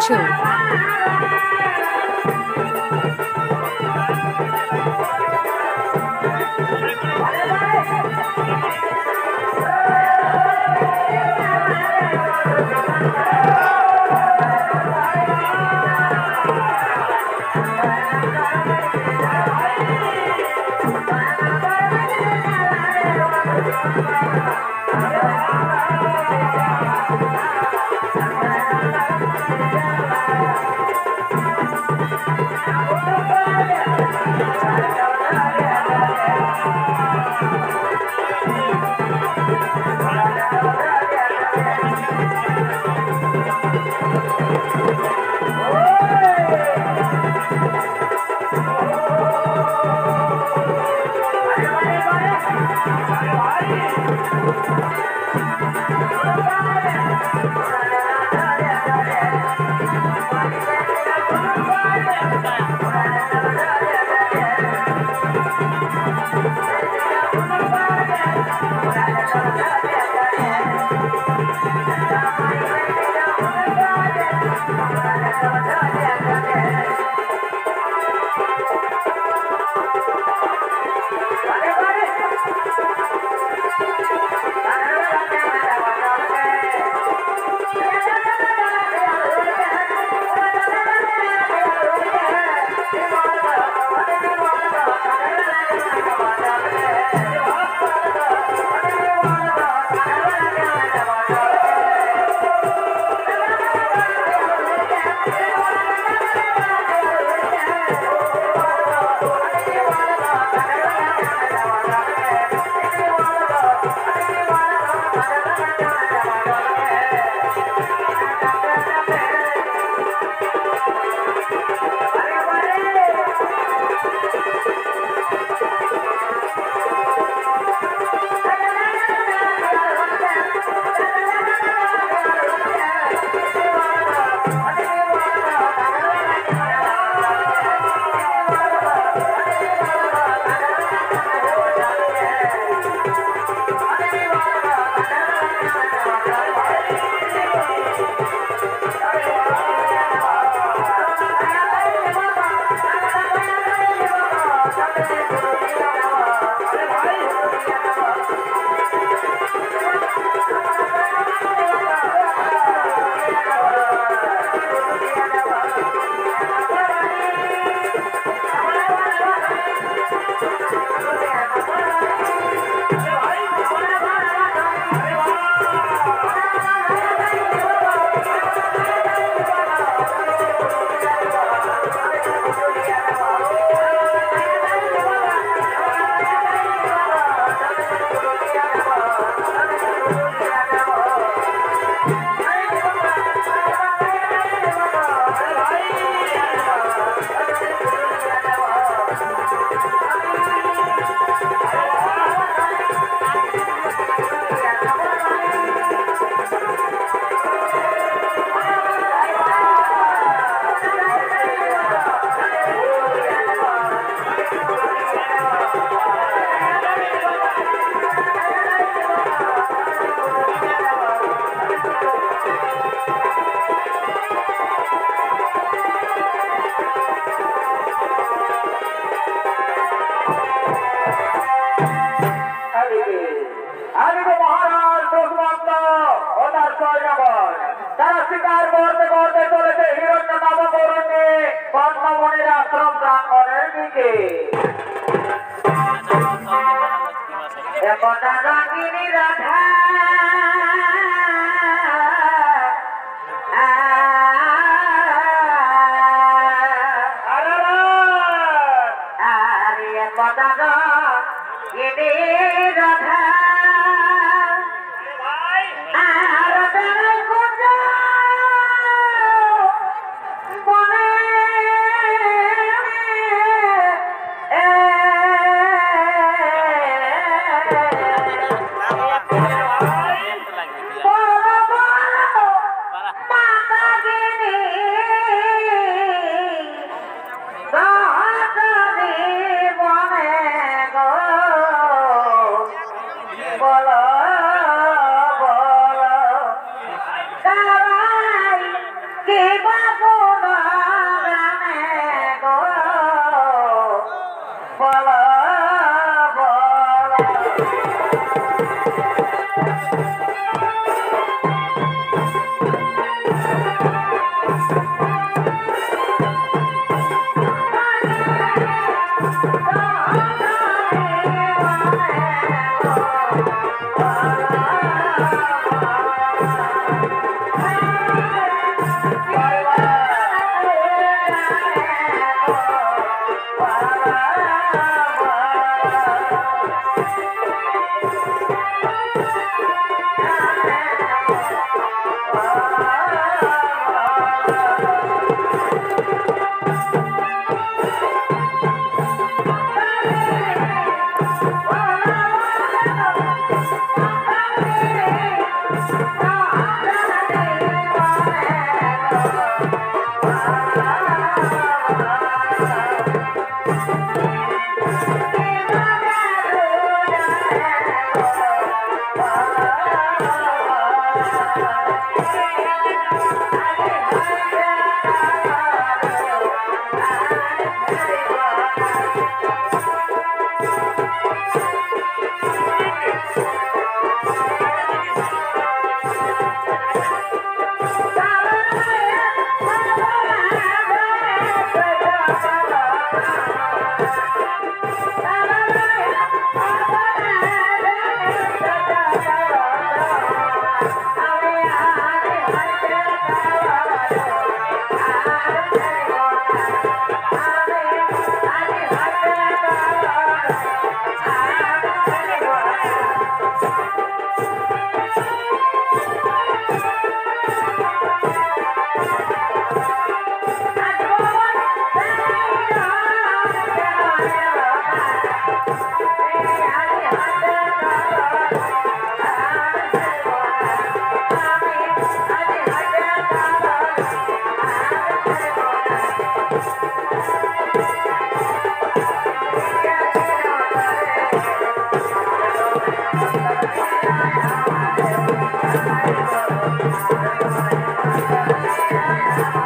দেখছো।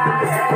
Yeah.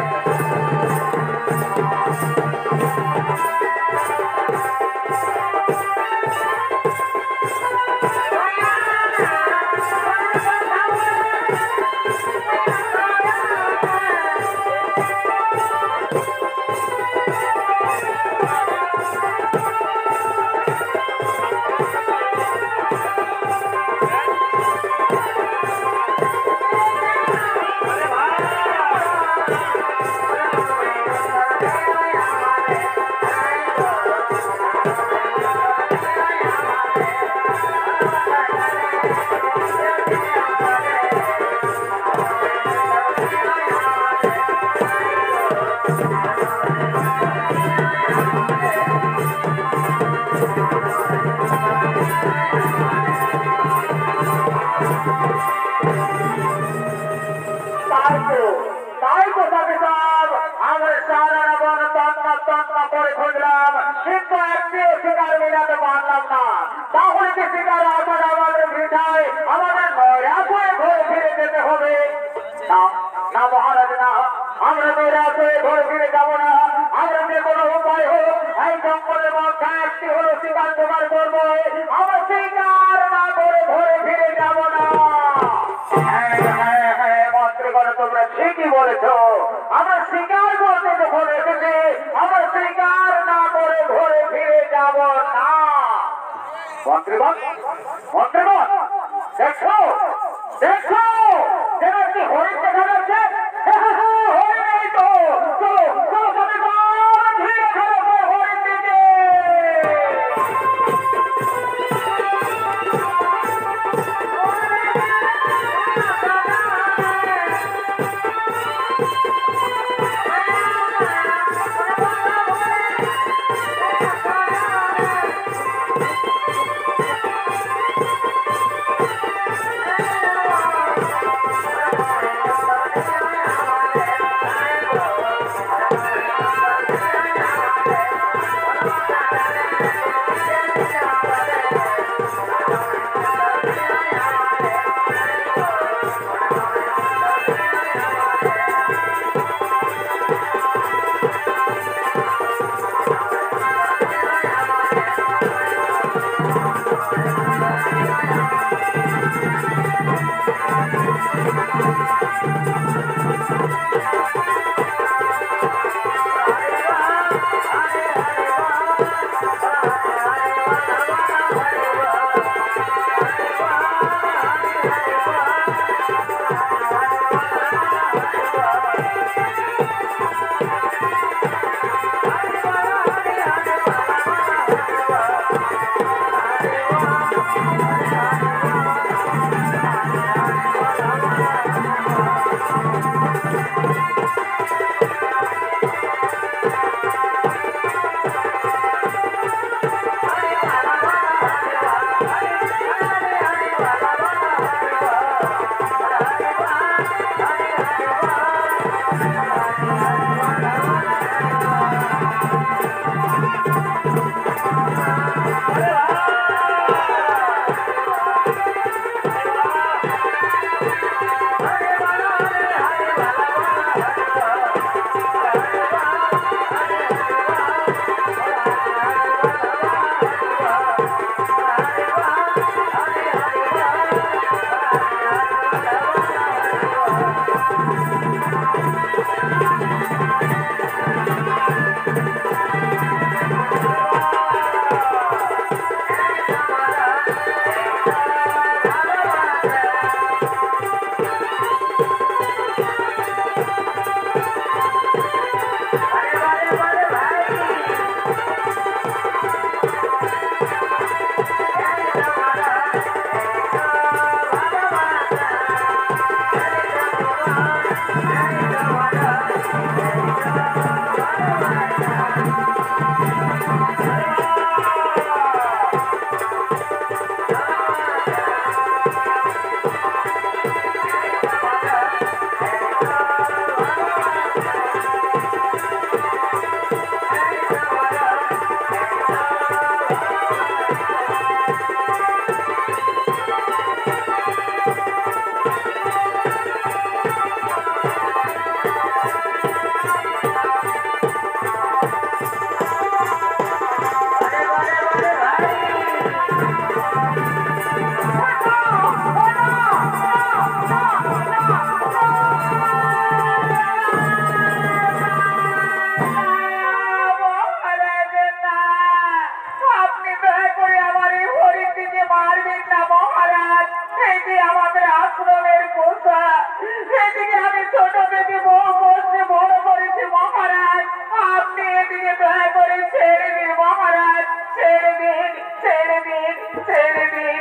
দিকে দয়া করে ছেড়ে দিন মহারাজ, ছেড়ে দিন, ছেড়ে দিন, ছেড়ে দিন।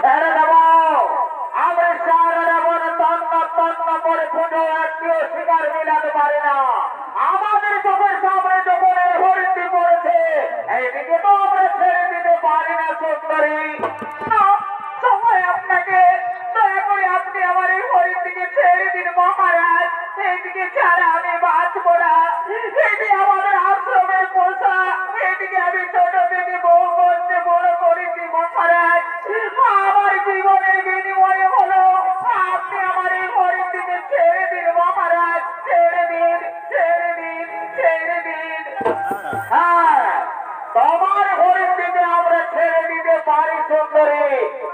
ছেড়ে দেব, আমরা সারা জীবন তন্ন তন্ন করে পুজো আত্মীয় শিকার মিলাতে পারি না। আমাদের চোখের সামনে যখন এই হরিণটি পড়েছে, এইদিকে তো আমরা ছেড়ে দিতে পারি না সুন্দরী। না, সময় আপনাকে দয়া করে আপনি আমার এই হরিণটিকে ছেড়ে দিন মহারাজ। এইদিকে ছাড়া আমি বাঁচবো না। এটি আমাদের আশ্রমের পোষা, এটিকে আমি ছোট থেকে বউ করতে বড় করেছি মহারাজ। আমার জীবনের বিনিময়ে হলো আপনি আমার এই হরিণটিকে ছেড়ে দিন মহারাজ, ছেড়ে দিন, ছেড়ে দিন, ছেড়ে দিন। হ্যাঁ, তোমার হরিণটিকে আমরা ছেড়ে দিতে পারি সুন্দরী,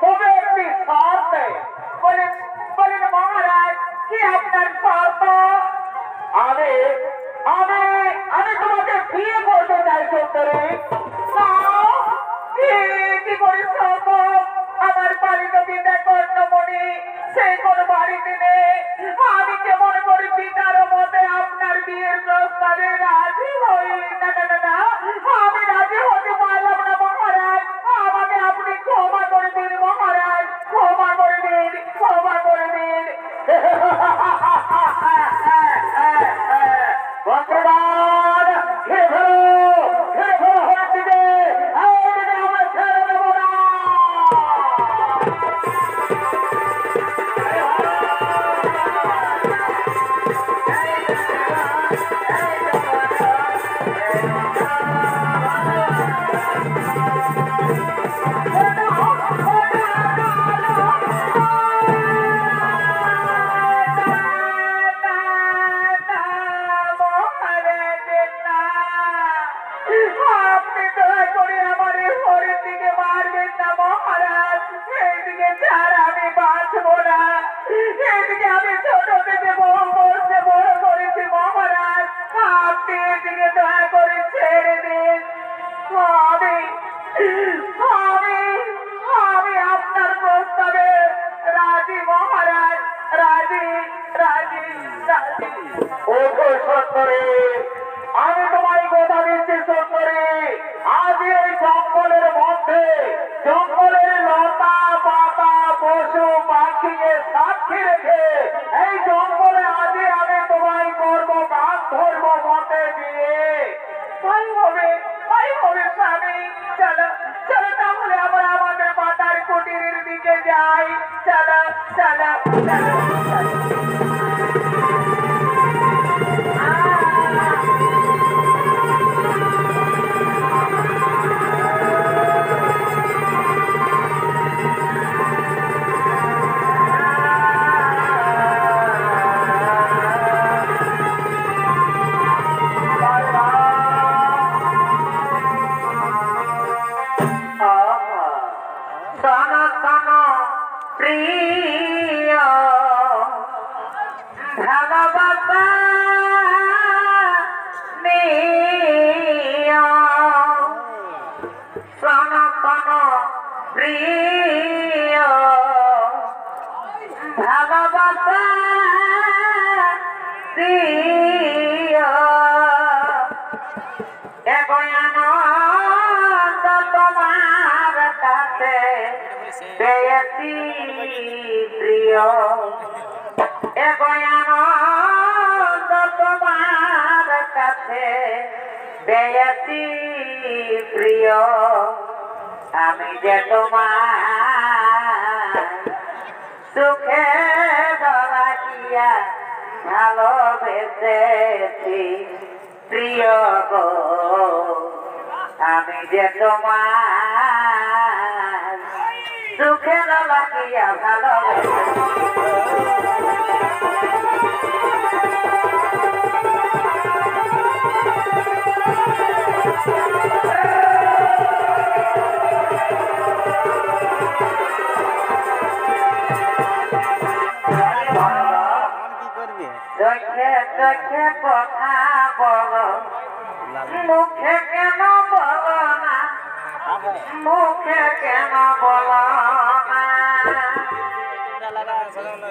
তবে একটি শর্তে। বলেন বলেন মহারাজ, কি আপনার শর্ত? আমি আমি আমি তোমাকে বিয়ে করতে চাই সুন্দরী। কি করে সম্ভব? আমার পালিত পিতা কর্ণমণি সেই কোন বাড়িতে নেই। আমি কেমন করে পিতার মতে আপনার বিয়ের প্রস্তাবে রাজি হই? না না না না, আমি রাজি হতে পারলাম না মহারাজ। আমাকে আপনি ক্ষমা করে দিন মহারাজ, ক্ষমা করে দিন, ক্ষমা করে দিন। বক্রবাদ ঘিরে ফেলো, ঘিরে ফেলো হরিণটিকে, এইদিকে আমরা ছেড়ে দেবো না। আপনি দয়া করে আমার এই হরিণটিকে মারবেন না মহারাজ। এইদিকে ছাড়া আমি বাঁচবো না। এইদিকে আমি ছোট থেকে বউ বলতে বড় করেছি মহারাজ। আপনি এদিকে দয়া করে ছেড়ে দিন। আমি আমি আমি আপনার প্রস্তাবে রাজি মহারাজ, রাজি, রাজি, রাজি। ওঠো সুন্দরী, আমি তোমায় কথা দিচ্ছি সুন্দরী, আজ এই জঙ্গলের মধ্যে জঙ্গলের লতা পাতা পশু পাখিকে সাক্ষী রেখে এই জঙ্গলে আজই আমি তোমায় করবো গান ধরবো মতে দিয়ে। তাই হবে, তাই হবে স্বামী। চলো চলো, তাহলে আমরা আমাদের মাতার কুটিরের দিকে যাই। চলো চলো চলো চলো। প্রিয় ভালোবাসা নিয় সনাতন প্রিয় ভালোবাসা দিয় আনন্দ তোমার কাছে পেয়েছি প্রিয়, আনন্দ তোমার কাছে পেয়েছি প্রিয়। আমি যে তোমার সুখে রাখিয়া ভালোবেসেছি প্রিয় গো, আমি যে তোমার সুখে রাখিয়া ভালোবেসেছি। চোখে চোখে কথা বলো, মুখে কেন বলো না, মুখে কেন বলো না।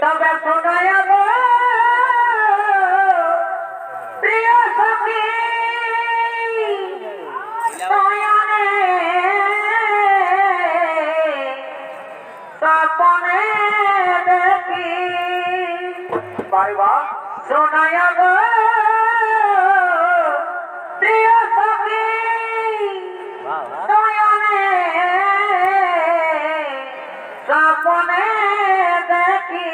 তবে শোনায় প্রিয় সখী নয়নে স্বপ্নে দেখি বাবা শোনায় গো প্রিয় সখী নয়নে স্বপ্নে দেখি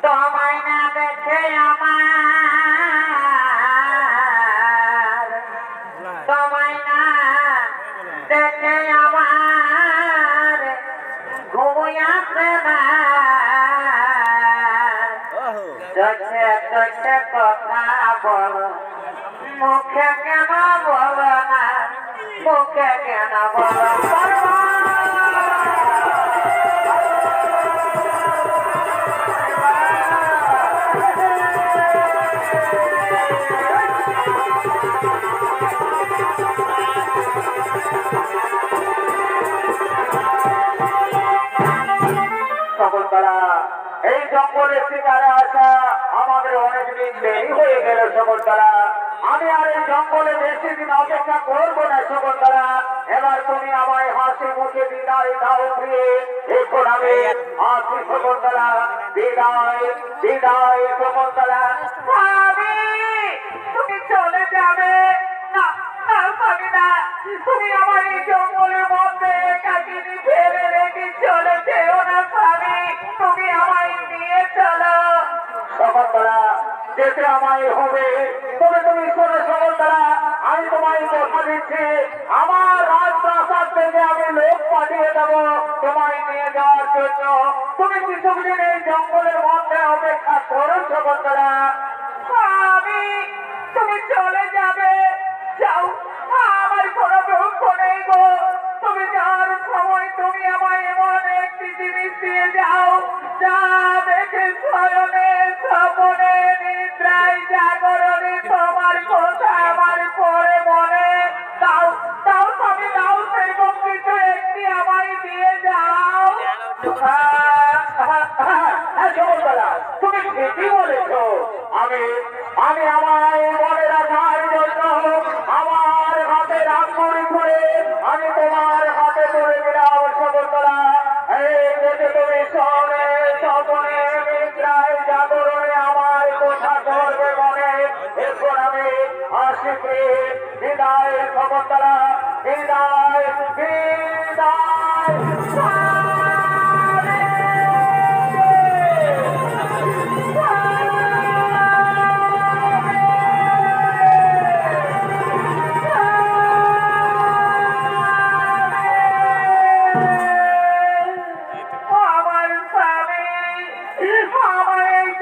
তোমায় না দেখে আমার তোমায় না দেখে আমার ঘুমই আসে না চোখে চোখে কথা বলো মুখে কেন বলো না মুখে কেন বলো সকলতলা এই জঙ্গলের শিকারে আসা আমাদের অনেকদিন দেরি হয়ে গেল সকলতলা আমি আর এই জঙ্গলে বেশি দিন অপেক্ষা করবো না সকলতলা এবার তুমি আমায় হাসি মুখে বিদায় দাও প্রিয়ে এখন আমি আসি সকলতলা বিদায় বিদায় সকলতলা তুমি চলে যাবে না না স্বামী না তুমি আমার এই জঙ্গলের মধ্যে কাটিয়ে ফেলে রেখে চলে যেও না স্বামী তুমি আমায় নিয়ে চলো সকলতলা যেতে আমায় হবে তবে তুমি শোনো সকলতলা আমি তোমায় কথা দিচ্ছি আমার রাজপ্রাসাদ থেকে আমি লোক পাঠিয়ে দেবো তোমায় নিয়ে যাওয়ার জন্য তুমি কিছুদিন এই জঙ্গলের মধ্যে অপেক্ষা করো সকলতলা আমি তুমি চলে যাবে যাও আমার কোনো দুঃখ নেই গো তুমি যাওয়ার সময় তুমি আমায় এমন একটি জিনিস দিয়ে যাও যা দেখে শয়নে স্বপনে নিদ্রায় জাগরণে তোমার কথা আমার পরে মনে দাও দাও তুমি দাও সেরকম কিছু একটি আমায় দিয়ে যাও তুমি ঠিকই বলেছ আমি আমি আমায় মনে রাখার জন্য আমার হাতে রাঙ্গুরি করে আমি তোমার হাতে তুলে দিলাম সকলতলা এই দেখে তুমি শহরে স্বপনে নিদ্রায় জাগরণে আমার কথা করবে মনে এরপর আমি আসি বিদায় সকলতলা বিদায় বিদায়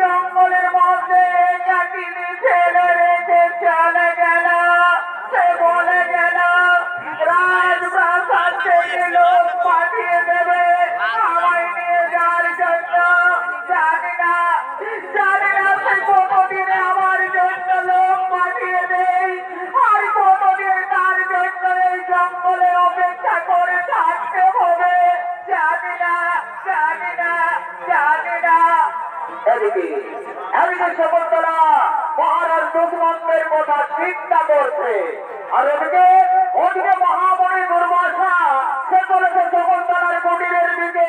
জঙ্গলের মধ্যে কাটিনি ফেলে রেখে চলে গেল সে বলে গেল রাজপ্রাসাদ থেকে লোক পাঠিয়ে দেবে আমায় নিয়ে যাওয়ার জন্য জানি না সে কতদিনে আমার জন্য লোক পাঠিয়ে দেয় আর কতদিন তার জন্য এই জঙ্গলে অপেক্ষা করে থাকতে হবে জানি না জানি না জানি না এদিকে সকলতলা পাহাড়ের দুশ্মনদের কথা চিন্তা করছে আর ওদিকে মহামণি দুর্বাসা সে করেছে সকলতলার কুটিরের দিকে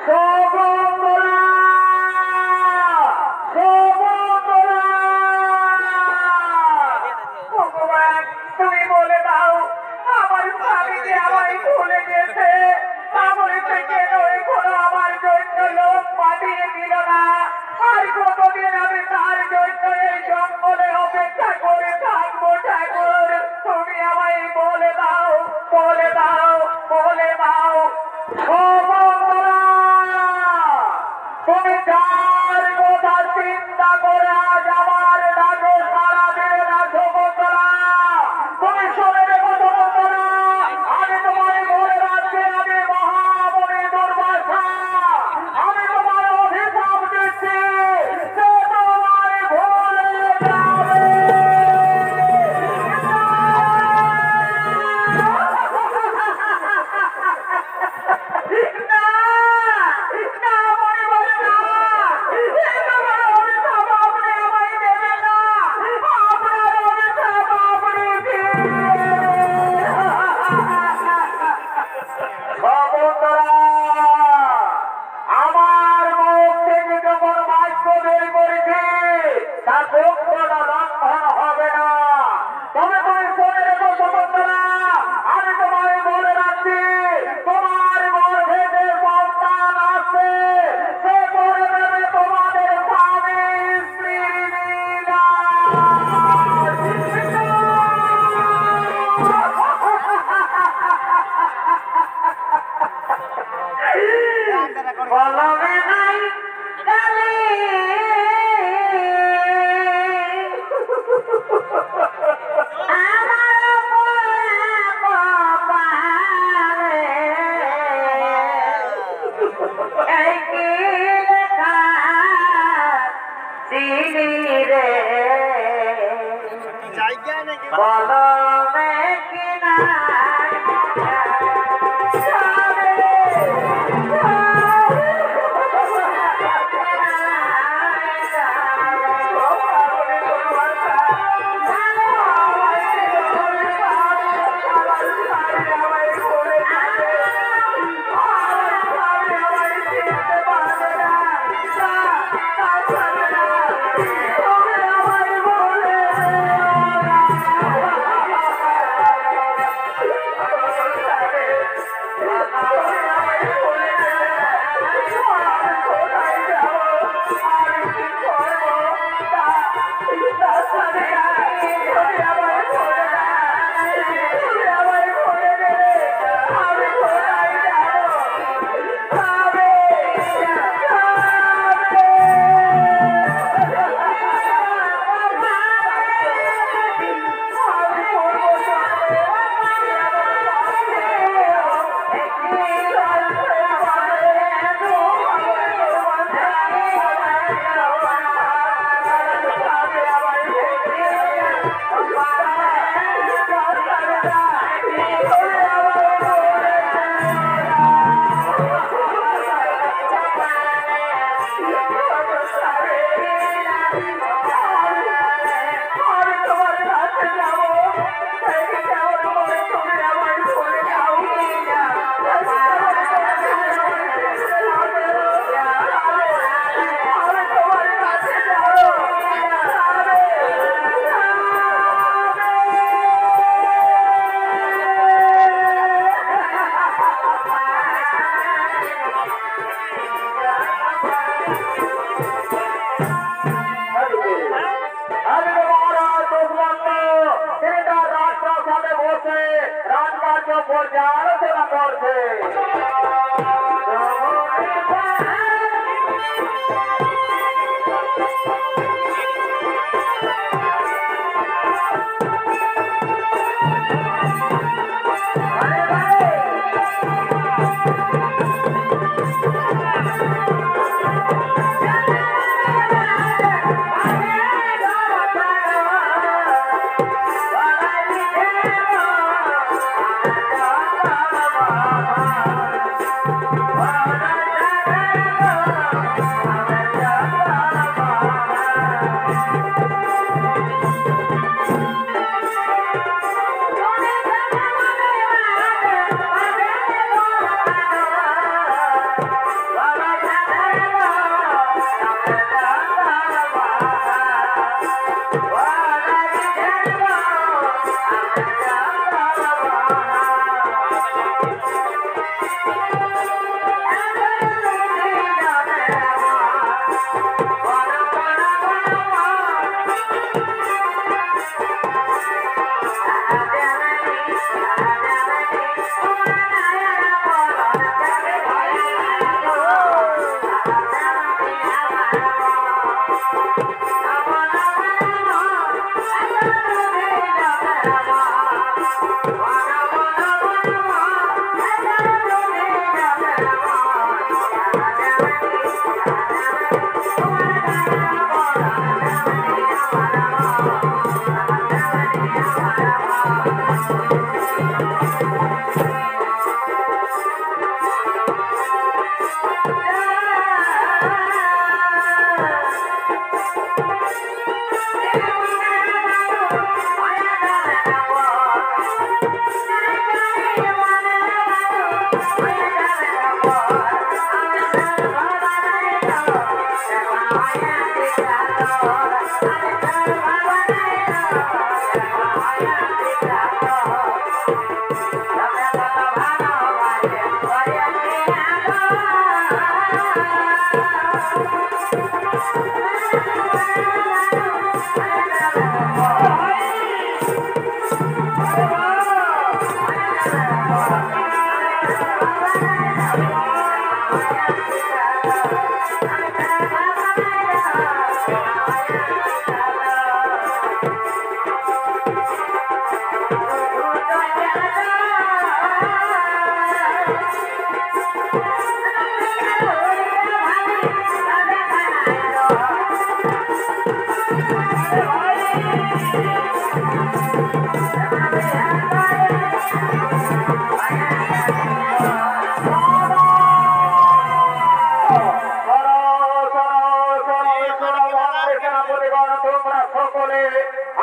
Go! ভুলে গেছে সাগরে থেকে নয় কোনো আমার জন্য লোক পাঠিয়ে দিল না আর কতদিন আমি তার জন্য এই জঙ্গলে অপেক্ষা করে থাকবো ঠাকুর তুমি আমায় বলে দাও বলে দাও বলে দাও তুমি যার কথা চিন্তা করে আজ আমার ডাকো সারা দিনে রাখো বন্ধুরা তুমি শুনে রেখো বন্ধুরা আমি তোমার বলে রাখছি আমি মহামণি দুর্বাসা আমি তোমার অভিশাপ দিচ্ছি সে তোমার ভুলে যাবে আমার মুখ থেকে যখন বাক্য বের করেছি তার বক্তব্য লঙ্ঘন হবে না তবে তুমি শুনে রেখো সমস্তরা আমি তোমায় বলে রাখছি তোমার গর্ভে যে সন্তান আছে সে করে দেবে তোমাদের স্বামী স্ত্রী মিলা বলবে নাই গালি বলবে কিনা রাজকার্য পর্যালোচনা করছে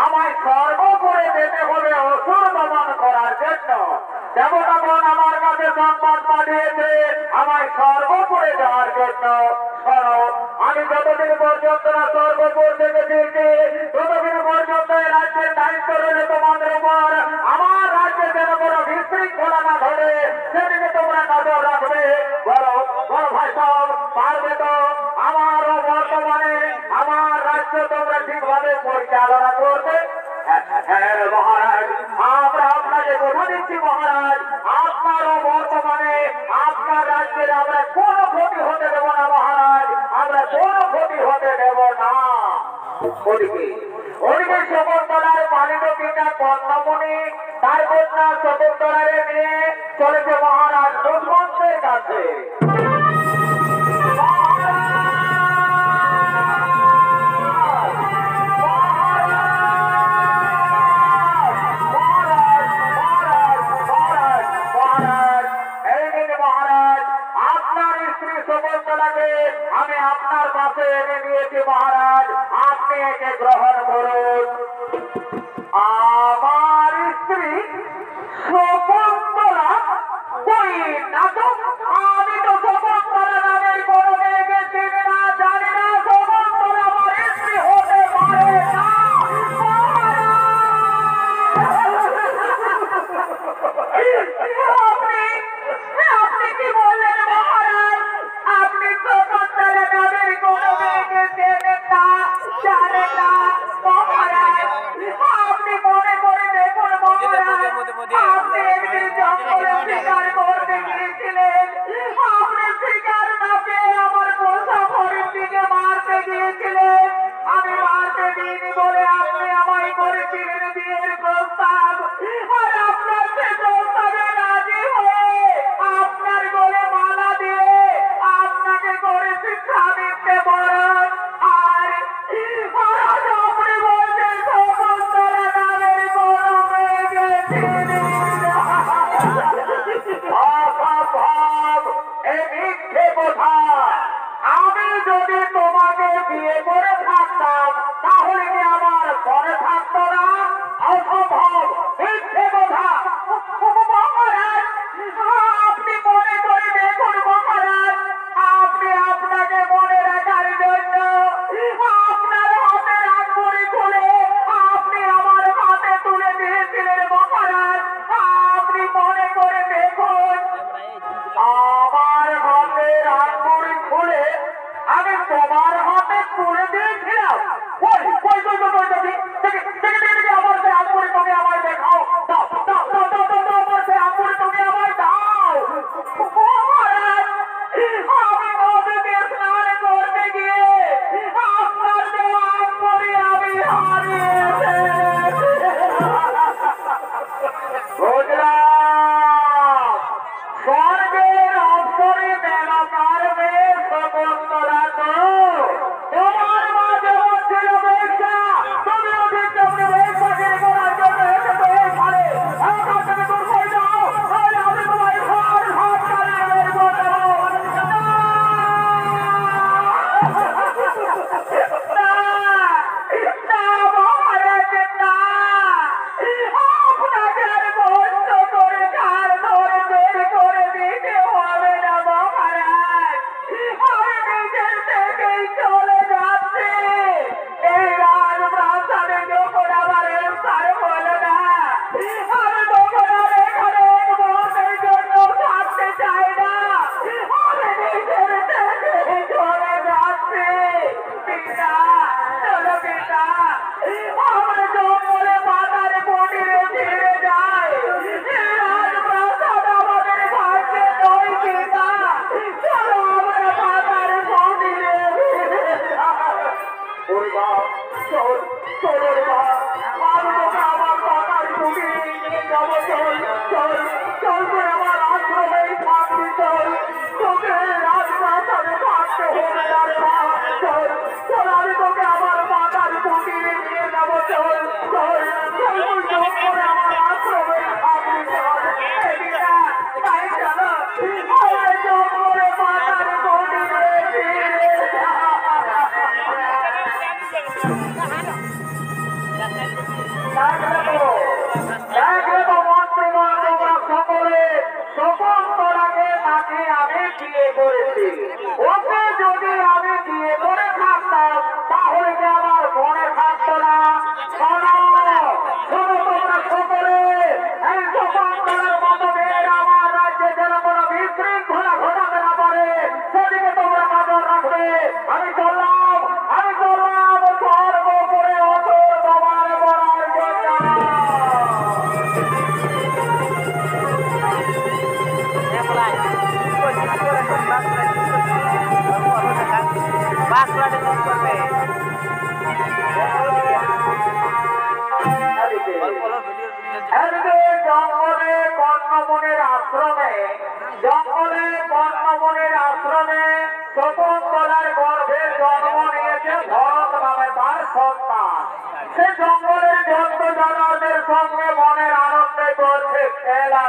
আমায় সর্বোপরি যেতে হবে অসুর দমন করার জন্য। দেবতাগণ আমার কাছে সংবাদ পাঠিয়েছে আমায় সর্বোপরি যাওয়ার জন্য। আমি যতদিন পর্যন্ত না সর্বোপর থেকে ফিরছি ততদিন পর্যন্ত এই রাজ্যের দায়িত্ব রয়েছে তোমাদের উপর। আমার রাজ্যে যেন কোনো বিশৃঙ্খলা না ধরে সেদিকে তোমরা নজর রাখবে। বলো বড় ভাই সব পারবে তো? আমারও বর্তমানে আমার রাজ্য তোমরা ঠিকভাবে পরিচালনা করবে? হ্যাঁ মহারাজ, আমরা আপনাকে কথা দিচ্ছি মহারাজ, আপনারও বর্তমানে আপনার রাজ্যের আমরা কোনো ক্ষতি হতে দেব না মহারাজ, আমরা কোনো ক্ষতি হতে দেব না। ওদিকে শকুন্তলার পালিত পিতা কর্ণমণি তার কন্যা শকুন্তলারে নিয়ে চলেছে মহারাজ দুষ্মন্তের কাছে। আমি আপনার পাশে এনে নিয়েছি মহারাজ, আপনি একে গ্রহণ করুন। আমার স্ত্রী শকুন্তলা? ওই নাটক! আমি তো শকুন্তলা নামের কোনো মেয়েকে চিনি না, জানি না। শকুন্তলা আমার স্ত্রী হতে পারে না। আপনি কি বললেন মহারাজ? আপনি শকুন্তলা নামের কোনো মেয়েকে চেনেন না, জানেন না মহারাজ? আপনি মনে করে দেখুন মহারাজ, আপনি একদিন জঙ্গলে শিকার করতে গিয়েছিলেন। আপনি শিকার না পেয়ে আমার পোষা হরিণটিকে মারতে গিয়েছিলেন। আমি মারতে দিইনি বলে আপনি আমায় করেছিলেন বিয়ের প্রস্তাব। আর আপনার সে প্রস্তাবে রাজি হয়ে আপনার গলে মালা দিয়ে আপনাকে করেছি স্বামীকে বরণ। আর আজ আপনি বলছেন শকুন্তলা নামের কোনো মেয়েকে চিনি না। অসম্ভব! এ মিথ্যে কথা। আমি যদি তোমাকে বিয়ে করে থাকতাম তাহলে কি আমার ঘরে থাকতো না? অসম্ভব! মিথ্যে কথা। মহারাজ, আপনি মনে করে দেখুন মহারাজ, আপনি আপনাকে মনে রাখার জন্য আপনার হাতের আঙ্গুলি খুলে আপনি আমার হাতে তুলে দিয়েছিলেন মহারাজ। আপনি মনে করে দেখুন, আমার হাতের আঙ্গুলি খুলে আমি তোমার হাতে তুলে দিয়েছিলাম। ওই ওই ওই ওই আমার সে আঙ্গুলি তুমি আমায় দেখাও। দাও দাও দাও দাও দাও দাও, আমার সে আঙ্গুলি তুমি আমায় দাও। মহারাজ, আমি নদীতে স্নান করতে গিয়ে আপনার দেওয়া আঙ্গুলি আমি হারিয়েছি। বুঝলাম, স্বর্গের অপসরী দেবতার মেয়ে শকুন্তলা তো তোমার মা যেমন ছিল বেশ্যা, তুমিও ঠিক তেমনি বেশ্যাগিরি করার জন্য এসেছো এখানে। চলো রে মা আমি তোকে আমার বাবার তুমি নিয়ে যাবো চল চল চল করে আমার আশ্রমেই থাকবি চল তোকে রাজপ্রাসাদে থাকতে হবে না রে মা চল চল আমি তোকে আমার বাবার তুমি নিয়ে যাবো চল চল চল চল করে আমার আশ্রমেই থাকবি চল এদিকে তাই চলো আমার জন্মরে বাবার তুমি ওকে যদি আমি বিয়ে করে থাকতাম তাহলে কি আমার মনে থাকতো না শোনো শোনো তোমরা সকলে এই সকলের মতো মেয়ের আমার রাজ্যে যেন কোনো বিশৃঙ্খলা ঘটাতে না পারে সেদিকে তোমরা নজর রাখবে আমি চললাম স্বর্গ করে অচল তোমার বলার জন্য জঙ্গলে কর্ণমণির আশ্রমে শকুন্তলার গর্ভে জন্ম নিয়েছে ভরত নামে তার সন্তান সে জঙ্গলের জন্তু জানোয়ারদের সঙ্গে মনের আনন্দে করছে খেলা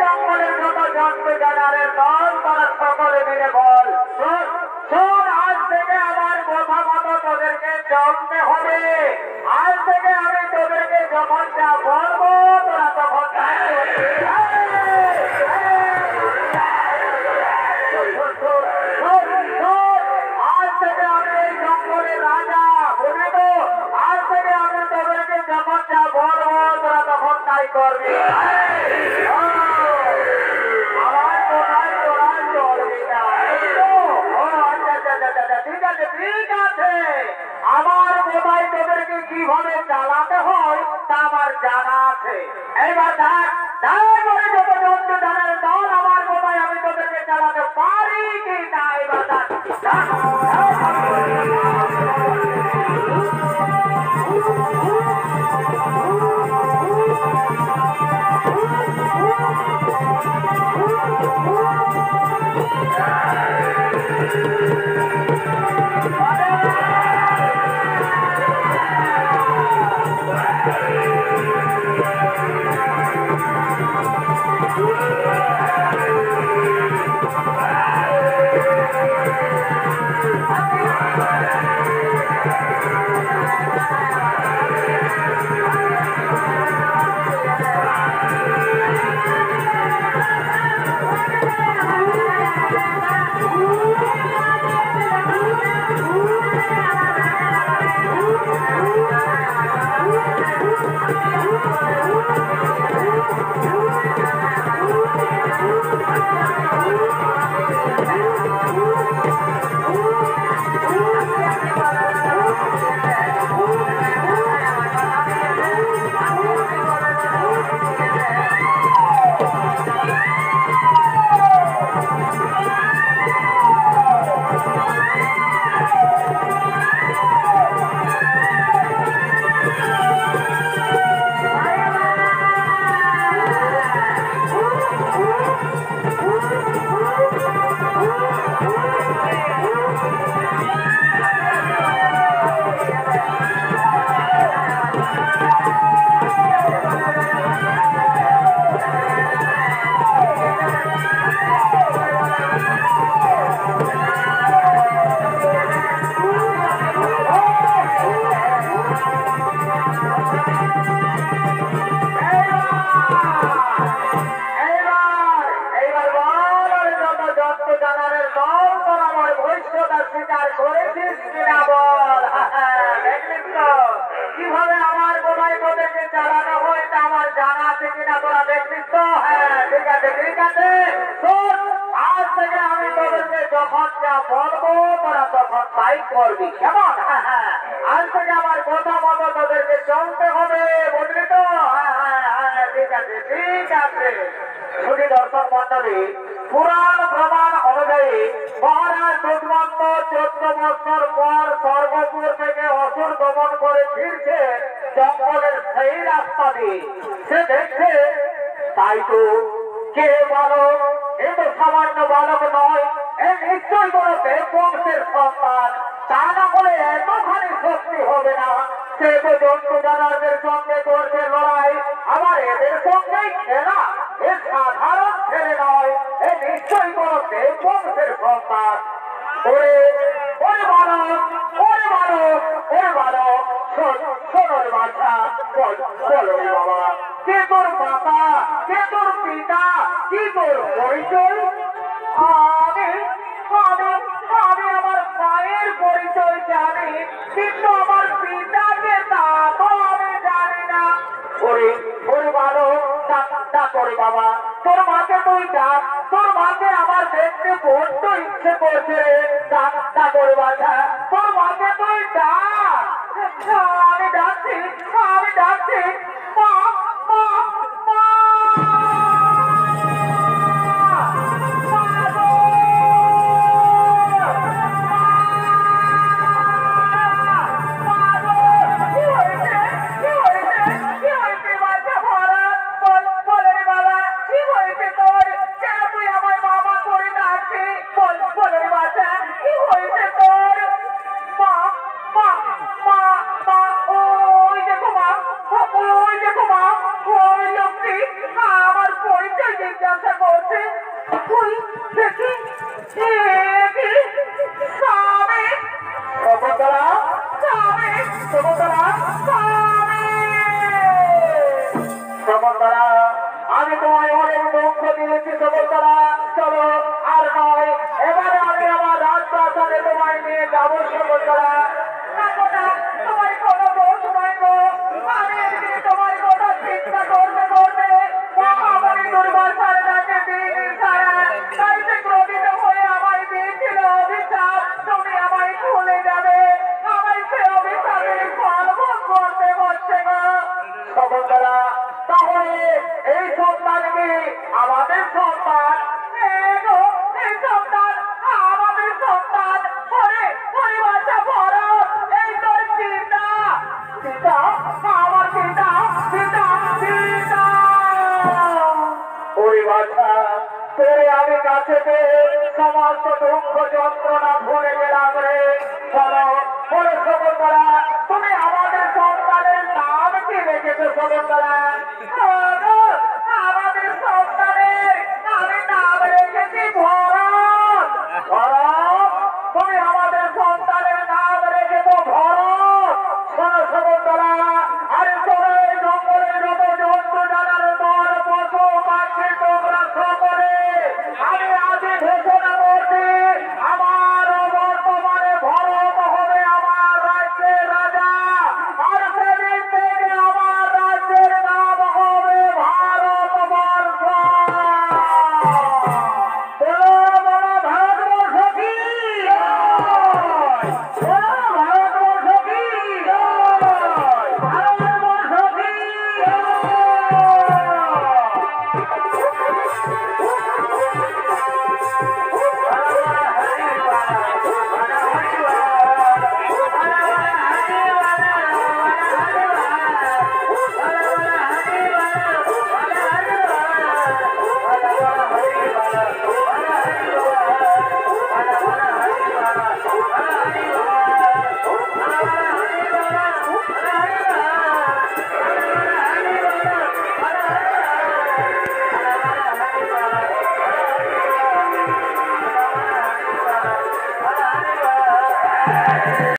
জঙ্গলের যত জন্তু জানারের দল তারা সকলে মিলে বল শোন, আজ থেকে আমার কথা মতো তোদেরকে চলতে হবে। আজ থেকে আমি তোদেরকে যখন যা বলবো তোরা তখন তাই করবি। আজ থেকে আমি এই জঙ্গলের রাজা, বুঝলি তো? আজ থেকে আমি তোদেরকে যখন যা বলবো তোরা তখন তাই করবি। আমার কোথায় তোরা চলবি না, ঠিক আছে ঠিক আছে। আমার কোথায় তোদেরকে কিভাবে চালাতে হয় তা আমার জানা আছে। এবার দেখ যত জন্তু জানার দল আমার কোথায় আমি তোদেরকে চালাতে পারি কি না। এবার কিভাবে আমার বোধহয় তোদেরকে চালানো হয় তা আমার জানা আছে কিনা তোরা দেখছিস তো? হ্যাঁ ঠিক আছে ঠিক আছে। আজ থেকে আমি তোদেরকে যখন যা বলবো তোরা তখন তাই করবি, কেমন? হ্যাঁ আজ থেকে আমার কথা মতো তোদেরকে চলতে হবে, বুঝলি তো? হ্যাঁ ঠিক আছে ঠিক আছে। শুধু দর্শক মন্ডলী, পুরাণ প্রমাণ অনুযায়ী মহারাজ দুধমন্ত 14 বছর পর স্বর্গপুর থেকে অসুর দমন করে ফিরছে জঙ্গলের সেই রাস্তা দিয়ে। সে দেখছে তাই তো কে বালক, এ তো সামান্য বালক নয়, এ নিশ্চয়ই কোনো দেববংশের সন্তান। তা না হলে এতখানি শক্তি হবে না। সে তো জন্তু জানারদের সঙ্গে করছে লড়াই, আবার এদের সঙ্গেই খেলা। এ সাধারণ ছেলে নয়, এ নিশ্চয়ই কোনো দেববংশের সন্তান। ওরে ওরে বালক, ওরে বালক, ওরে বালক, শোনো রে বাছা, বলো রে বাবা, কে তোর মাতা, কে তোর পিতা, কি তোর পরিচয়? আমি আমার মায়ের পরিচয় জানি, কিন্তু আমার পিতাকে তা তো আমি জানি না। ওরে ওরে বালক, ডাক করে বাবা, তোর মাকে তুই ডাক, তোর মাকে আমার দেখতে বড্ড ইচ্ছে করছে রে। ডাক করে বাছা, তোর মাকে তুই ডাক। আমি ডাকছি, আমি ডাকছি, মা মা মা। মা ওই লোকটি আমার পরিচয় জিজ্ঞাসা করছে ওই দেখি কি স্বামী শকুন্তলা স্বামী শকুন্তলা স্বামী শকুন্তলা আমি তোমায় অনেক দুঃখ দিয়েছি শকুন্তলা চলো আর নয় এবারে আমি আমার রাজপ্রাসাদে তোমায় নিয়ে যাবো শকুন্তলা তোমার কোনো দোষ নাই গো আমি একদিন তোমার কথা চিন্তা করতে করতে মহামারী দুর্বাসার কাছে দিন ছাড়া তাই সে ক্রোধিত হয়ে আমায় দিয়েছিল অভিশাপ তুমি আমায় ভুলে যাবে আমায় সে অভিশাপের ফল ভোগ করতে হচ্ছে গো শকুন্তলা তাহলে এই সন্তান কি আমাদের সন্তান গো এই সন্তান আমাদের সন্তান ওরে পরিবারটা বড় এই তোর পিতা পিতা আমার পিতা পিতা পিতা ওই বাছা তোরে আমি কাছে পেয়ে সমস্ত দুঃখ যন্ত্রণা ভুলে গেলাম রে বলো বলে শকুন্তলা তুমি আমাদের সন্তানের নাম কি রেখেছো শকুন্তলা আমাদের সন্তানের আমি নাম রেখেছি ভরত ভরত তুমি আমাদের সন্তানের নাম রেখেছো ভরত শোনো শকুন্তলা আরে শোনো এই জঙ্গলের যত জন্তু জানার দল পশু পাখি তোমরা সকলে আমি আজই ঘোষণা করছি আমার বর্তমানে ভরত হবে আমার রাজ্যের রাজা আর সেদিন থেকে আমার রাজ্যের নাম হবে ভারতবর্ষ বলো বলো ভারতবর্ষ কি বলো ভারতবর্ষ কি ভারতবর্ষ কি